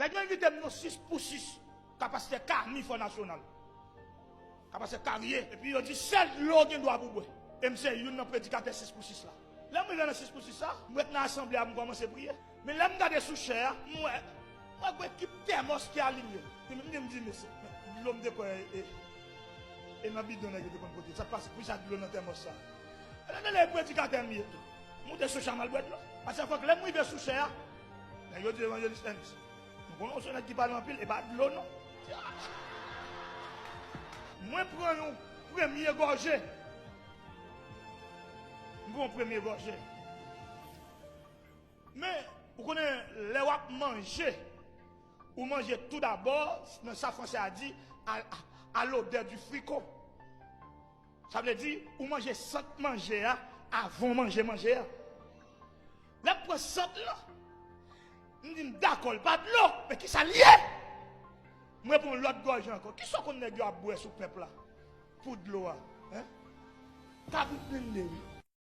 Nèg invité nous 6 pour 6 capacité carnivore national. Capacité carrière et puis il dit seul l'eau qui doit boire. Et monsieur une prédicateur 6 pour 6 là. Là me dans 6 pour 6 ça, moi dans assemblée à commencer prier. Mais là me garder sous cher, moi équipe thermos qui aligné. Et me dit monsieur, l'homme de quoi et m'a bidon nèg de côté. Ça passe plus ça de l'eau dans thermos ça. Là dans les prédicateurs mieux. Monter sous chamal boîte là. Parce que fois que là moi il sous cher. Là yo dit évangéliste. Nous connaissons qui parle en pile et pas de l'eau non. Moi prends un premier gorgée. Bon premier gorgée. Mais vous connaissez les wap manger. Ou manger tout d'abord, dans sa français a dit à l'odeur du fricot. Ça veut dire ou manger sans manger avant manger. Là pour sans là. On dit d'accord, pas de l'eau, mais qui ça lié? Moi pour l'autre gorge encore. Qui sont qu'on nèg a boire sous peuple là? Pour de l'eau hein? T'as vu